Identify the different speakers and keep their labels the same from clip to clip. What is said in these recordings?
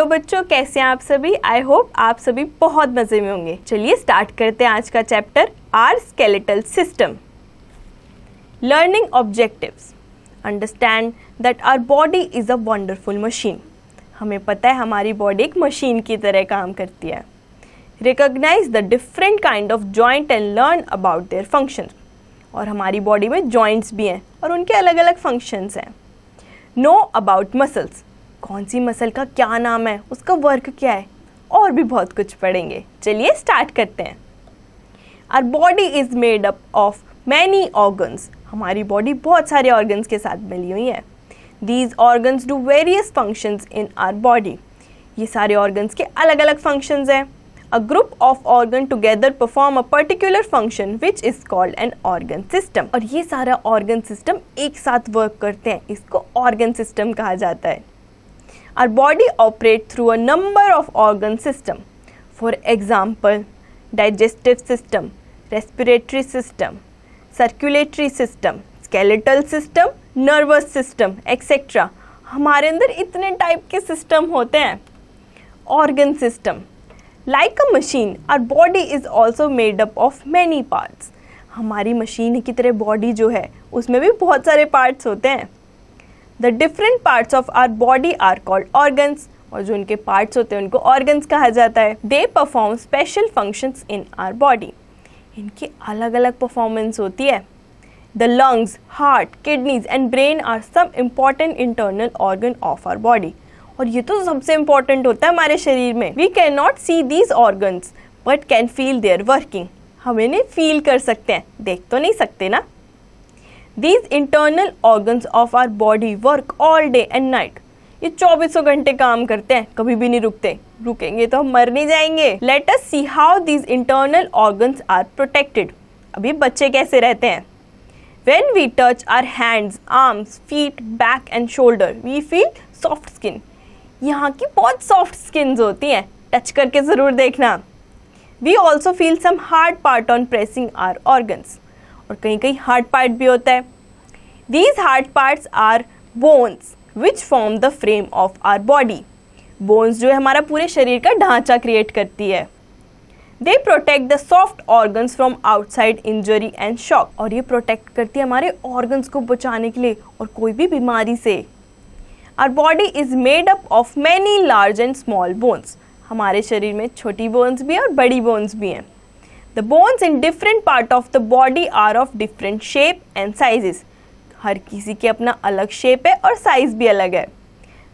Speaker 1: बच्चों, कैसे हैं आप सभी। आई होप आप सभी बहुत मजे में होंगे। चलिए स्टार्ट करते हैं आज का chapter, our skeletal system. Learning objectives. Understand that our body is a wonderful machine. हमें पता है हमारी बॉडी एक मशीन की तरह काम करती है। Recognise the different kind of joint and learn about their functions. और हमारी बॉडी में जॉइंट्स भी हैं और उनके अलग अलग फंक्शंस हैं। Know about muscles. कौन सी मसल का क्या नाम है, उसका वर्क क्या है, और भी बहुत कुछ पढ़ेंगे। चलिए स्टार्ट करते हैं। Our body is made up of many organs. हमारी बॉडी बहुत सारे ऑर्गन्स के साथ मिली हुई है। These organs do various functions in our body. ये सारे ऑर्गन्स के अलग अलग फंक्शंस हैं। A group of organ together perform a particular function which is called an organ system। और ये सारा organ system एक साथ वर्क करते हैं, इसको organ system कहा जाता है। Our body operate through a number of organ system. For example, digestive system, respiratory system, circulatory system, skeletal system, nervous system, etc. हमारे अंदर इतने टाइप के सिस्टम होते हैं। Organ system Like a machine, our body is also made up of many parts. हमारी machine की तरह body जो है उसमें भी बहुत सारे पार्ट्स होते हैं। The different parts of our body are called organs. और जो उनके पार्ट्स होते हैं उनको ऑर्गन्स कहा जाता है। They perform special functions in our body. इनकी अलग अलग परफॉर्मेंस होती है। The lungs, heart, kidneys and brain are some important internal organ of our body. और ये तो सबसे इम्पॉर्टेंट होता है हमारे शरीर में। We can not see these organs but can feel their working. हम इन्हें फील कर सकते हैं, देख तो नहीं सकते ना। These internal organs of our body work all day and night. ये 24 घंटे काम करते हैं, कभी भी नहीं रुकते। रुकेंगे तो हम मर नहीं जाएंगे। Let us see how these internal organs are protected. अभी बच्चे कैसे रहते हैं। When we touch our hands, arms, feet, back and shoulder, we feel soft skin. यहाँ की बहुत सॉफ्ट स्किन्स होती हैं, टच करके ज़रूर देखना। We also feel some hard part on pressing our organs. और कहीं कहीं हार्ड पार्ट भी होता है। These hard parts are bones which form the frame of our body. Bones जो है हमारा पूरे शरीर का ढांचा क्रिएट करती है। They protect the soft organs from outside injury and shock. और ये प्रोटेक्ट करती है हमारे ऑर्गन्स को बचाने के लिए और कोई भी बीमारी से। Our body is made up of many large and small bones. हमारे शरीर में छोटी बोन्स भी हैं और बड़ी बोन्स भी हैं। The bones in different part of the body are of different shape and sizes. हर किसी के अपना अलग शेप है और साइज भी अलग है।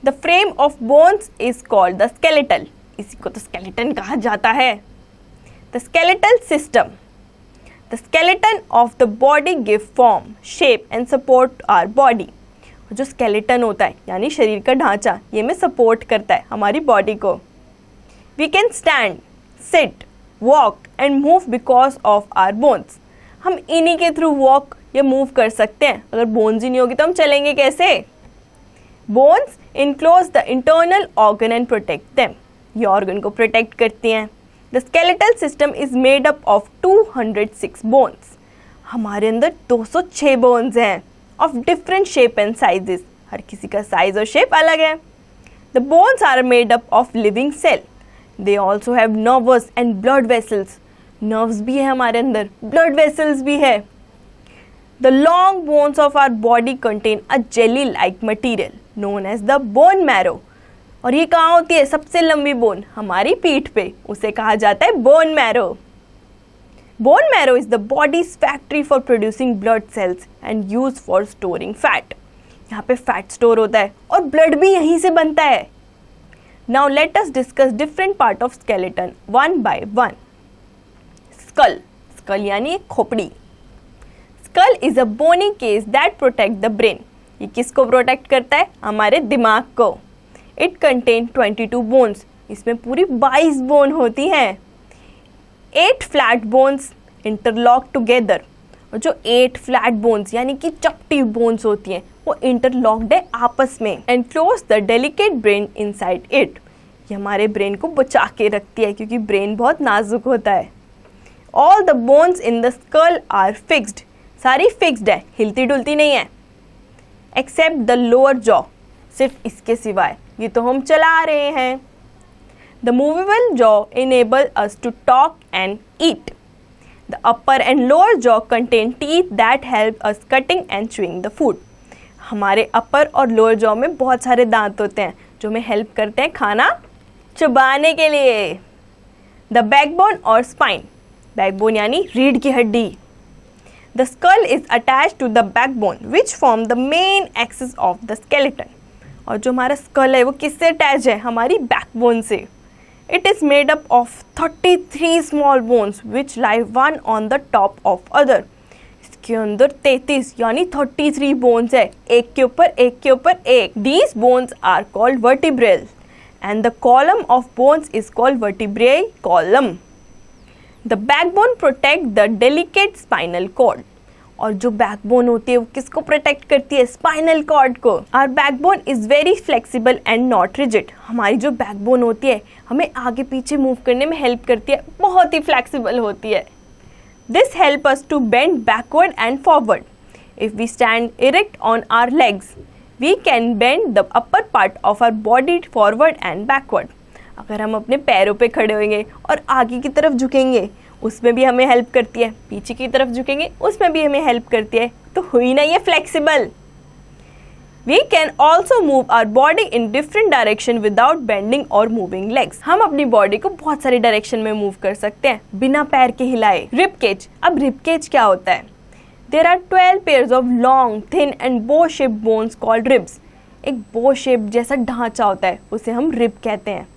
Speaker 1: The frame of bones is called the skeletal. इसी को तो skeleton कहा जाता है। The skeletal system. The skeleton of the body give form, shape and support our body. जो स्केलेटन होता है यानी शरीर का ढांचा, ये में सपोर्ट करता है हमारी बॉडी को। We can stand, sit, walk and move because of our bones. हम इन्हीं के थ्रू वॉक या मूव कर सकते हैं। अगर बोन्स ही नहीं होगी तो हम चलेंगे कैसे। Bones enclose the internal organ and protect them. ये ऑर्गन को प्रोटेक्ट करती हैं। The skeletal system is made up of 206 bones. हमारे अंदर 206 बोन्स हैं of different shape and sizes. हर किसी का साइज और शेप अलग है। The bones are made up of living cell. They also have nerves and blood vessels. Nerves भी है हमारे अंदर, blood vessels भी है। The long bones of our body contain a jelly-like material known as the bone marrow. और ये कहाँ होती है सबसे लंबी बोन, हमारी पीठ पे, उसे कहा जाता है bone marrow. Bone marrow is the body's factory for producing blood cells and used for storing fat. यहाँ पे फैट स्टोर होता है और ब्लड भी यहीं से बनता है। Now let us discuss different part of skeleton one by one. Skull. Skull यानी एक खोपड़ी। Skull is a bony case that protect the brain. ये किसको प्रोटेक्ट करता है, हमारे दिमाग को। It contain 22 bones. इसमें पूरी 22 बोन होती हैं। 8 फ्लैट बोन्स इंटरलॉक टुगेदर। और जो 8 फ्लैट बोन्स यानी कि चपटी बोन्स होती हैं वो इंटरलॉक्ड है आपस में। Enclose the delicate brain inside it. ये हमारे ब्रेन को बचा के रखती है क्योंकि ब्रेन बहुत नाजुक होता है। All the bones in the skull are fixed. सारी फिक्स्ड है, हिलती डुलती नहीं है। एक्सेप्ट द लोअर जॉ, सिर्फ इसके सिवाय, ये तो हम चला रहे हैं। The movable jaw enable us to talk and eat. The upper and lower jaw contain teeth that help us cutting and chewing the food. हमारे अपर और लोअर जॉ में बहुत सारे दांत होते हैं जो हमें हेल्प करते हैं खाना चबाने के लिए. द बैकबोन और स्पाइन. बैकबोन यानी रीढ़ की हड्डी. The skull is attach to the backbone which form the main axis of the skeleton. और जो हमारा स्कल है वो किससे अटैच है? हमारी बैकबोन से. It is made up of 33 small bones which lie one on the top of other. इसके अंदर 33 यानी 33 बोन्स है, एक के ऊपर एक के ऊपर एक. These bones are called vertebral and the column of bones is called vertebrae column. The backbone protect the delicate spinal cord. और जो बैकबोन होती है वो किसको प्रोटेक्ट करती है? स्पाइनल कॉर्ड को. Our backbone is very flexible and not rigid. हमारी जो बैकबोन होती है हमें आगे पीछे मूव करने में हेल्प करती है, बहुत ही फ्लेक्सिबल होती है. This help us to bend backward and forward. If we stand erect on our legs, we can bend the upper part of our body forward and backward. अगर हम अपने पैरों पे खड़े होंगे और आगे की तरफ झुकेंगे उसमें भी हमें हेल्प करती है, पीछे की तरफ झुकेंगे उसमें भी हमें हेल्प करती है, तो हुई ना ये flexible. We can also move our body in different direction without bending or moving legs. हम अपनी बॉडी को बहुत सारी डायरेक्शन में मूव कर सकते हैं बिना पैर के हिलाए. Rib cage. अब रिब केज क्या होता है? There are 12 pairs of long, thin and bow-shaped bones called ribs. एक bow shaped जैसा ढांचा होता है उसे हम rib कहते हैं.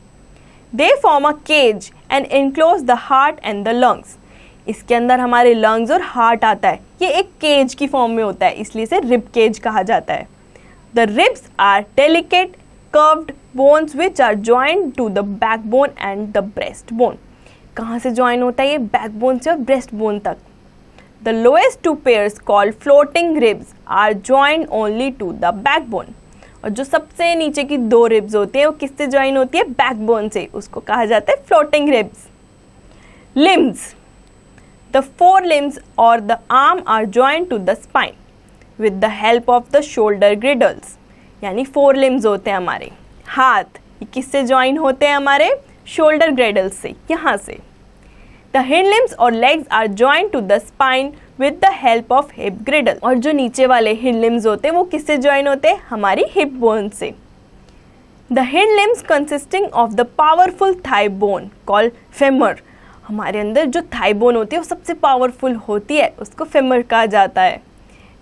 Speaker 1: They form a cage and enclose the heart and the lungs. इसके अंदर हमारे lungs और heart आता है. ये एक cage की फॉर्म में होता है इसलिए इसे rib cage कहा जाता है. The ribs are delicate, curved bones which are joined to the backbone and the breastbone. कहाँ से join होता है ये? backbone से और breastbone तक. The lowest two pairs called floating ribs are joined only to the backbone. और जो सबसे नीचे की दो रिब्स होती हैं वो किससे ज्वाइन होती है? बैकबोन से. उसको कहा जाता है floating ribs. Limbs. The forelimbs or the arm are joined to the spine with the help of the shoulder girdles. यानी forelimbs होते हैं हमारे हाथ. ये किससे ज्वाइन होते हैं? हमारे shoulder girdles से, यहाँ से. The hind limbs or legs are joined to the spine with the help of hip girdle. और जो नीचे वाले hind limbs होते हैं वो किससे join होते हैं? हमारी hip bone से. The hind limbs consisting of the powerful thigh bone called femur. हमारे अंदर जो thigh bone होती है वो सबसे powerful होती है, उसको femur कहा जाता है.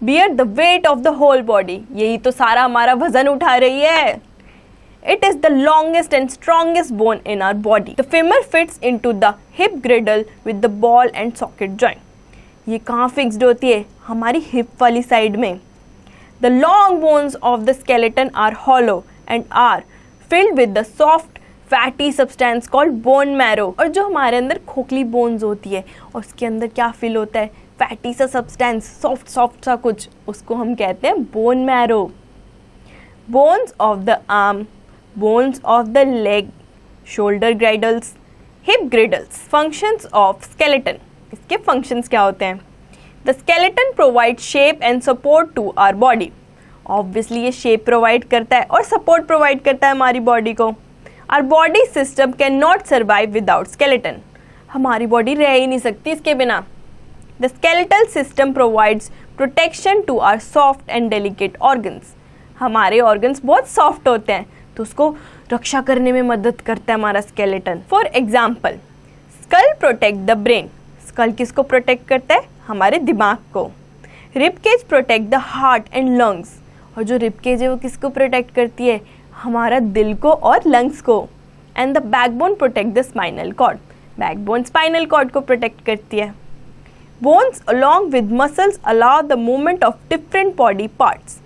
Speaker 1: Bear the weight of the whole body. यही तो सारा हमारा वजन उठा रही है. It is the longest and strongest bone in our body. The femur fits into the hip girdle with the ball and socket joint. ये कहाँ फिक्स्ड होती है? हमारी हिप वाली साइड में. The long bones of the skeleton are hollow and are filled with the soft fatty substance called bone marrow. और जो हमारे अंदर खोखली बोन्स होती है और उसके अंदर क्या फिल होता है? फैटी सा सब्सटेंस, सॉफ्ट सा कुछ, उसको हम कहते हैं bone marrow. Bones of the arm, bones of the leg, shoulder girdles, hip girdles. Functions of skeleton. इसके functions क्या होते हैं? The skeleton provides shape and support to our body. Obviously ये shape provide करता है और support provide करता है हमारी body को. Our body system cannot survive without skeleton. हमारी body रह ही नहीं सकती इसके बिना. The skeletal system provides protection to our soft and delicate organs. हमारे organs बहुत soft होते हैं तो उसको रक्षा करने में मदद करता है हमारा skeleton. For example, skull protect the brain. Skull किसको प्रोटेक्ट करता है? हमारे दिमाग को. Rib cage protect the heart and lungs. और जो रिब केज है वो किसको प्रोटेक्ट करती है? हमारा दिल को और लंग्स को. And the backbone protect the spinal cord. Backbone spinal cord को प्रोटेक्ट करती है. Bones along with muscles allow the movement of different body parts.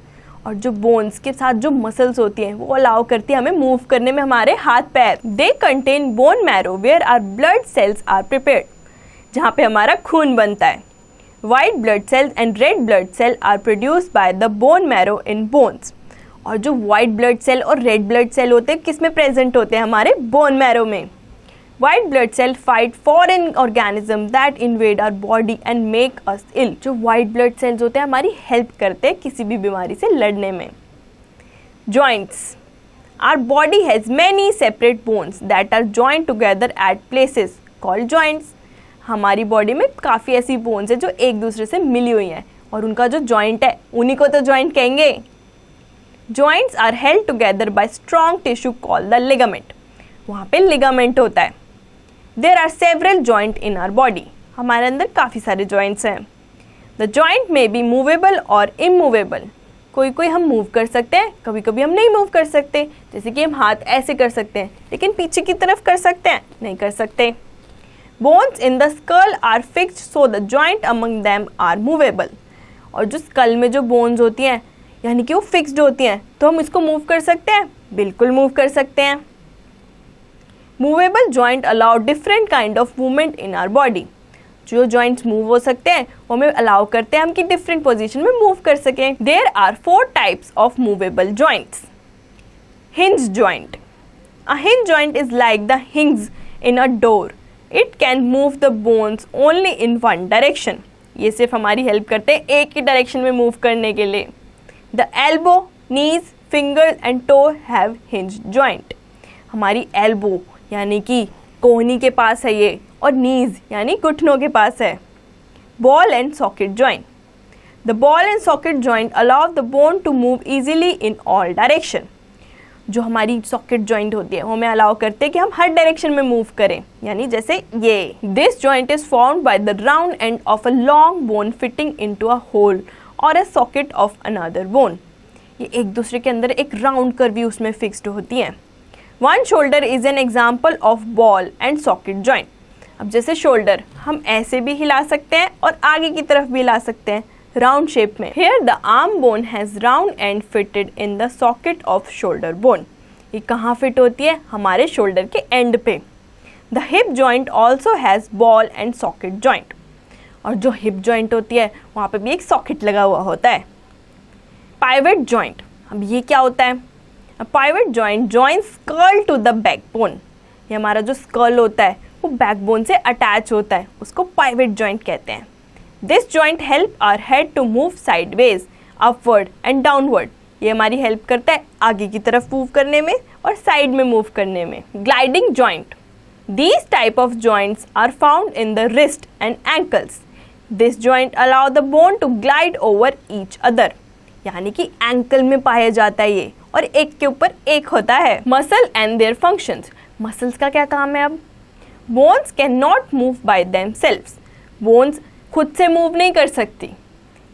Speaker 1: और जो बोन्स के साथ जो मसल्स होती हैं वो अलाउ करती है हमें मूव करने में हमारे हाथ पैर. They contain bone marrow where are blood cells are prepared. जहाँ पे हमारा खून बनता है. White blood cells and red blood cell are produced by the bone marrow in bones. और जो वाइट ब्लड सेल और रेड ब्लड सेल होते हैं किस में प्रेजेंट होते हैं? हमारे बोन मैरो में. White blood cell fight foreign organism that invade our body and make us ill. जो white blood cells होते हैं हमारी हेल्प करते हैं किसी भी बीमारी से लड़ने में. Joints. Our body has many separate bones that are joined together at places called joints. हमारी बॉडी में काफ़ी ऐसी बोन्स है जो एक दूसरे से मिली हुई हैं और उनका जो जॉइंट है उन्हीं को तो जॉइंट कहेंगे. Joints are held together by strong tissue called the ligament. वहाँ पे लिगामेंट होता है. There are several joints in our body. हमारे अंदर काफ़ी सारे joints हैं. The joint may be movable or immovable. कोई कोई हम मूव कर सकते हैं, कभी कभी हम नहीं मूव कर सकते. जैसे कि हम हाथ ऐसे कर सकते हैं लेकिन पीछे की तरफ कर सकते हैं, नहीं कर सकते. Bones in the skull are fixed so the joint among them are movable. और जो स्कल में जो बोन्स होती हैं यानी कि वो फिक्स्ड होती हैं, तो हम इसको मूव कर सकते हैं, बिल्कुल मूव कर सकते हैं. Movable joint allow different kind of movement in our body. जो जॉइंट्स मूव हो सकते हैं वो हमें अलाउ करते हैं हम कि डिफरेंट पोजीशन में मूव कर सकें. There are 4 types of movable joints. Hinge joint. A hinge joint is like the hinge in a door. It can move the bones only in one direction. ये सिर्फ हमारी हेल्प करते हैं एक ही direction में मूव करने के लिए. The elbow, knees, finger and toe have hinge joint. हमारी एल्बो यानी कि कोहनी के पास है ये, और नीज यानी घुटनों के पास है. Ball and socket joint. The ball and socket joint allow the bone to move easily in all direction. जो हमारी सॉकेट जॉइंट होती है वो हमें अलाउ करते हैं कि हम हर डायरेक्शन में मूव करें, यानी जैसे ये. This joint is formed by the round end of a long bone fitting into a hole or a socket of another bone. ये एक दूसरे के अंदर एक राउंड कर्व उसमें फिक्स्ड होती हैं. One shoulder is an example of ball and socket joint. अब जैसे शोल्डर हम ऐसे भी हिला सकते हैं और आगे की तरफ भी हिला सकते हैं राउंड शेप में. Here the arm bone has round end fitted in the socket of shoulder bone. ये कहाँ फिट होती है? हमारे शोल्डर के एंड पे. The hip joint also has ball and socket joint. और जो हिप जॉइंट होती है वहाँ पे भी एक सॉकेट लगा हुआ होता है. Pivot joint. अब ये क्या होता है? A pivot joint joins skull to the backbone. ये हमारा जो स्कल होता है वो बैकबोन से अटैच होता है, उसको पाइवेट जॉइंट कहते हैं. This joint help our head to move sideways, upward and downward. ये हमारी हेल्प करता है आगे की तरफ मूव करने में और साइड में मूव करने में. Gliding joint. These type of joints are found in the wrist and ankles. This joint allow the bone to glide over each other. यानी कि एंकल में पाया जाता है ये, और एक के ऊपर एक होता है. Muscle and their functions. Muscles का क्या काम है? अब bones can not move by themselves. Bones खुद से मूव नहीं कर सकती.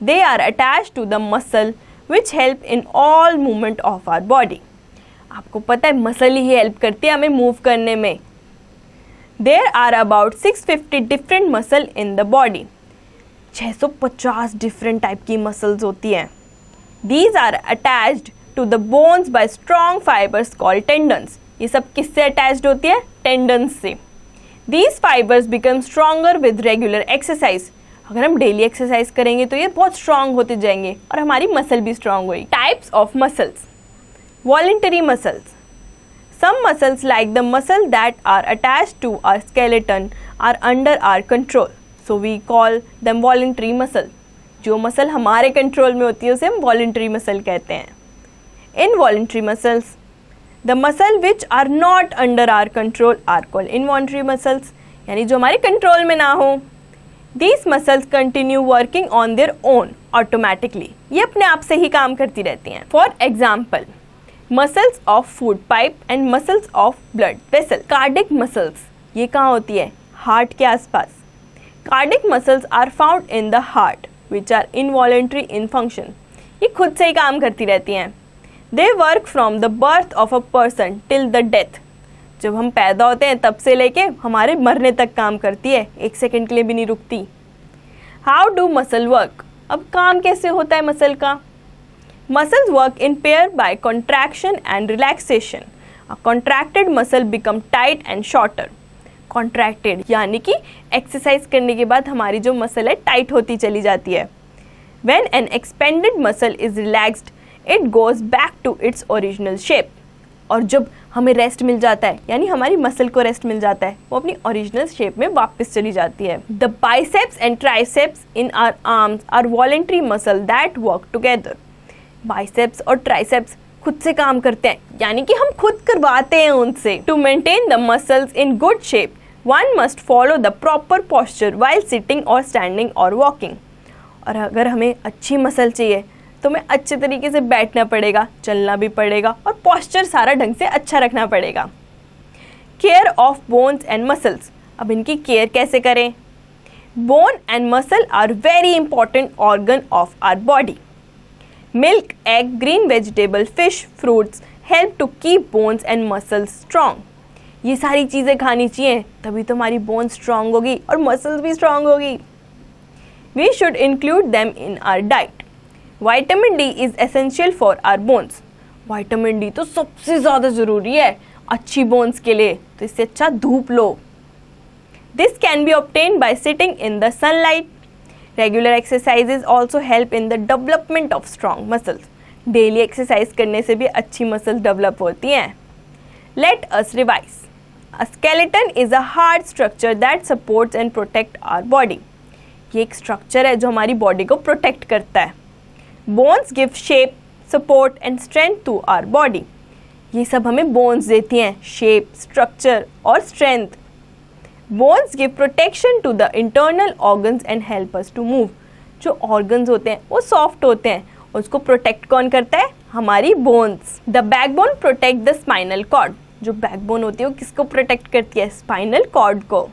Speaker 1: They are attach to the muscle which help in all movement of our body. आपको पता है मसल ही हेल्प करती है हमें मूव करने में. There are about 650 different muscle in the body. 650 different type की मसल्स होती हैं. These are attached to the bones by strong fibres called tendons. ये सब किससे अटैच्ड होती है? टेंडन्स से. These fibers become stronger with regular exercise. अगर हम डेली एक्सरसाइज करेंगे तो ये बहुत स्ट्रांग होते जाएंगे और हमारी मसल भी स्ट्रांग होगी. Types of muscles. Voluntary muscles. Some muscles like the muscle that are attached to our skeleton are under our control. So we call them voluntary muscle. जो मसल हमारे कंट्रोल में होती है उसे हम वॉलंटरी मसल कहते हैं. Involuntary muscles. The muscle which are not under our control are called involuntary muscles. यानी जो हमारे कंट्रोल में ना हो. These muscles continue working on their own automatically. ये अपने आप से ही काम करती रहती हैं. For example, muscles of food pipe and muscles of blood vessel. Cardiac muscles ये कहाँ होती है? हार्ट के आसपास. Cardiac muscles are found in the heart, which are involuntary in function. ये खुद से ही काम करती रहती हैं. They work from the birth of a person till the death. जब हम पैदा होते हैं तब से लेके हमारे मरने तक काम करती है, एक सेकंड के लिए भी नहीं रुकती. How do muscle work? अब काम कैसे होता है मसल का? Muscles work in pair by contraction and relaxation. A contracted muscle become tight and shorter. Contracted यानी कि एक्सरसाइज करने के बाद हमारी जो मसल है टाइट होती चली जाती है. When an expanded muscle is relaxed, it goes back to its original shape. और जब हमें रेस्ट मिल जाता है यानी हमारी मसल को रेस्ट मिल जाता है वो अपनी ओरिजिनल शेप में वापस चली जाती है. The biceps and triceps in our arms are voluntary muscle that work together. Biceps और ट्राइसेप्स खुद से काम करते हैं, यानी कि हम खुद करवाते हैं उनसे। To maintain the muscles in good shape one must follow the proper posture while sitting और स्टैंडिंग और वॉकिंग। और अगर हमें अच्छी मसल चाहिए तो हमें अच्छे तरीके से बैठना पड़ेगा, चलना भी पड़ेगा और पोस्चर सारा ढंग से अच्छा रखना पड़ेगा। Care of bones and muscles, अब इनकी केयर कैसे करें? Bone and muscle are very important organ of our body. Milk, egg, green vegetable, fish, fruits help to keep bones and muscles strong. ये सारी चीज़ें खानी चाहिए, तभी तो हमारी बोन स्ट्रॉन्ग होगी और मसल्स भी स्ट्रॉन्ग होगी। We should include them in our diet. Vitamin D is essential for our bones. Vitamin D तो सबसे ज़्यादा ज़रूरी है अच्छी बोन्स के लिए, तो इससे अच्छा धूप लो। This can be obtained by sitting in the sunlight. Regular exercises also help in the development of strong muscles. Daily exercise करने से भी अच्छी मसल्स डेवलप होती हैं। Let us revise. A skeleton is a hard structure that supports and protects our body. ये एक structure है जो हमारी बॉडी को प्रोटेक्ट करता है। Bones give shape, support and strength to our body. ये सब हमें बोन्स देती हैं, शेप, स्ट्रक्चर और strength. Bones give protection to the internal organs and help us to move. जो ऑर्गन्स होते हैं वो सॉफ्ट होते हैं, उसको प्रोटेक्ट कौन करता है? हमारी bones. The backbone protect the spinal cord. जो बैकबोन होती है वो किसको प्रोटेक्ट करती है? स्पाइनल कॉर्ड को।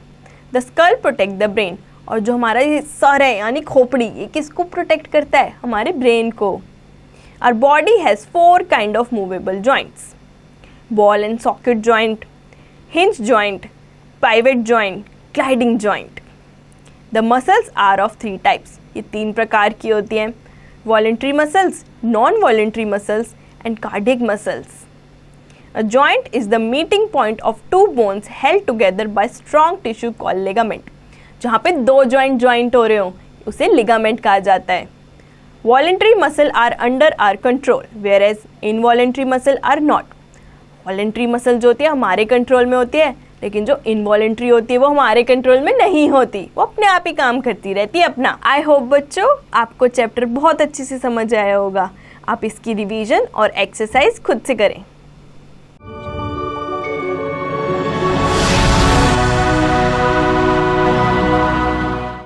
Speaker 1: The skull protect the brain. और जो हमारा ये सर है यानी खोपड़ी, ये किसको प्रोटेक्ट करता है? हमारे ब्रेन को। Our body has 4 kind of movable joints. Ball and socket joint, hinge joint, pivot joint, gliding joint. The muscles are of 3 types. ये 3 प्रकार की होती हैं: voluntary muscles, non-voluntary muscles and cardiac muscles. A joint is the meeting point of 2 bones held together by strong tissue called ligament. जहाँ पे 2 joint हो रहे हो उसे ligament कहा जाता है। Voluntary muscle are under our control, whereas involuntary muscle are not. Voluntary muscle जो होती है हमारे कंट्रोल में होती है, लेकिन जो इनवॉलेंट्री होती है वो हमारे कंट्रोल में नहीं होती, वो अपने आप ही काम करती रहती है अपना। आई होप बच्चों आपको चैप्टर बहुत अच्छे से समझ आया होगा। आप इसकी रिवीजन और एक्सरसाइज खुद से करें।